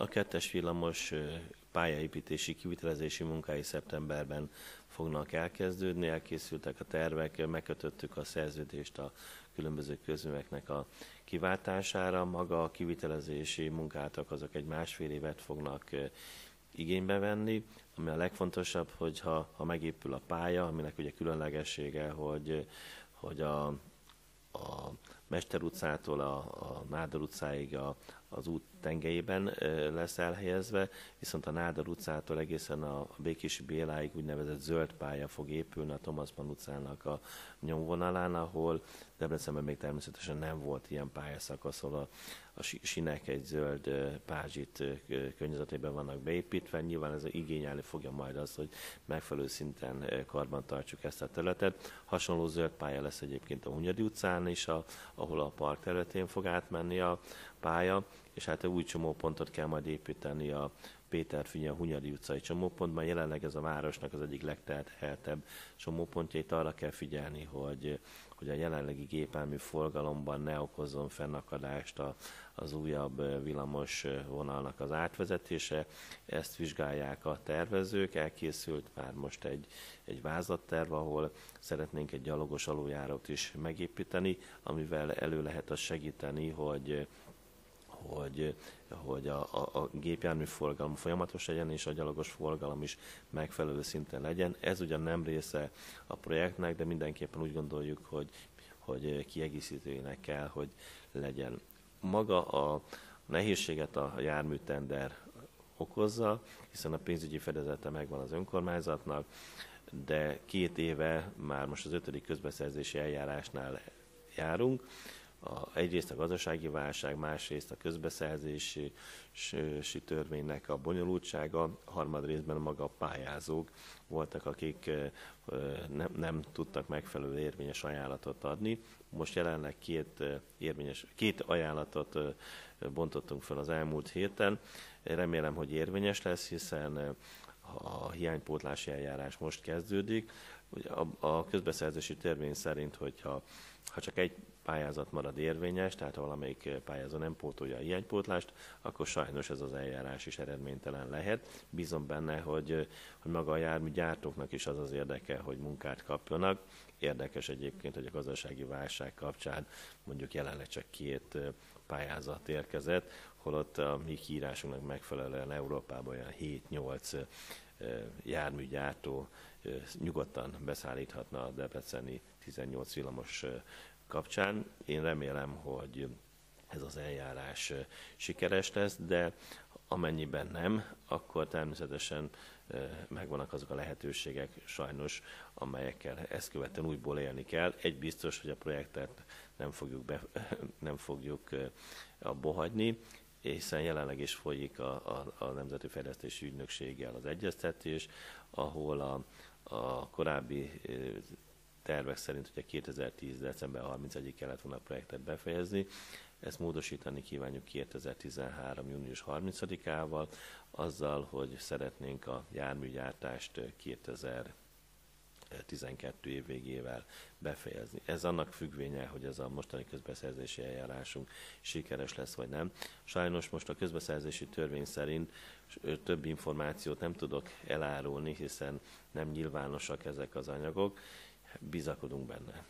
A kettes villamos pályaépítési kivitelezési munkái szeptemberben fognak elkezdődni, elkészültek a tervek, megkötöttük a szerződést a különböző közműveknek a kiváltására. Maga a kivitelezési munkátok azok egy másfél évet fognak igénybe venni, ami a legfontosabb, hogy ha megépül a pálya, aminek ugye különlegessége, hogy a Mester utcától a Nádor utcáig az út tengelyében lesz elhelyezve, viszont a Nádor utcától egészen a Békési Béláig úgynevezett zöld pálya fog épülni a Thomas Mann utcának a nyomvonalán, ahol Debrecenben még természetesen nem volt ilyen pályaszakasz, ahol a sinek egy zöld pázsit környezetében vannak beépítve. Nyilván ez igényelni fogja majd azt, hogy megfelelő szinten karban tartsuk ezt a területet. Hasonló zöld pálya lesz egyébként a Hunyadi utcán is, ahol a park területén fog átmenni a pálya, és hát új csomópontot kell majd építeni a Péterfinyi, a Hunyadi utcai csomópontban. Jelenleg ez a városnak az egyik legteltebb csomópontja. Itt arra kell figyelni, hogy a jelenlegi gépjármű forgalomban ne okozzon fennakadást az újabb villamos vonalnak az átvezetése. Ezt vizsgálják a tervezők. Elkészült már most egy vázlatterv, ahol szeretnénk egy gyalogos aluljárót is megépíteni, amivel elő lehet azt segíteni, hogy a gépjármű forgalom folyamatos legyen, és a gyalogos forgalom is megfelelő szinten legyen. Ez ugyan nem része a projektnek, de mindenképpen úgy gondoljuk, hogy kiegészítőjének kell, hogy legyen. Maga a nehézséget a járműtender okozza, hiszen a pénzügyi fedezete megvan az önkormányzatnak, de 2 éve már most az 5. közbeszerzési eljárásnál járunk. Egyrészt a gazdasági válság, másrészt a közbeszerzési törvénynek a bonyolultsága, harmadrészben maga a pályázók voltak, akik nem tudtak megfelelő érvényes ajánlatot adni. Most jelenleg két ajánlatot bontottunk fel az elmúlt héten. Remélem, hogy érvényes lesz, hiszen a hiánypótlási eljárás most kezdődik. A közbeszerzési törvény szerint, hogyha csak egy pályázat marad érvényes, tehát ha valamelyik pályázó nem pótolja a hiánypótlást, akkor sajnos ez az eljárás is eredménytelen lehet. Bízom benne, hogy maga a járműgyártóknak is az érdeke, hogy munkát kapjanak. Érdekes egyébként, hogy a gazdasági válság kapcsán mondjuk jelenleg csak 2 pályázat érkezett, holott a mi kiírásunknak megfelelően Európában olyan 7-8 járműgyártó nyugodtan beszállíthatna a debreceni 18 villamos kapcsán. Én remélem, hogy ez az eljárás sikeres lesz, de amennyiben nem, akkor természetesen megvannak azok a lehetőségek sajnos, amelyekkel ezt követően újból élni kell. Egy biztos, hogy a projektet nem fogjuk abba hagyni, hiszen jelenleg is folyik a Nemzeti Fejlesztési Ügynökséggel az egyeztetés, ahol a korábbi tervek szerint ugye 2010. december 31-ig kellett volna a projektet befejezni. Ezt módosítani kívánjuk 2013. június 30-ával, azzal, hogy szeretnénk a járműgyártást 2012 év végével befejezni. Ez annak függvénye, hogy ez a mostani közbeszerzési eljárásunk sikeres lesz vagy nem. Sajnos most a közbeszerzési törvény szerint több információt nem tudok elárulni, hiszen nem nyilvánosak ezek az anyagok. Bizakodunk benne.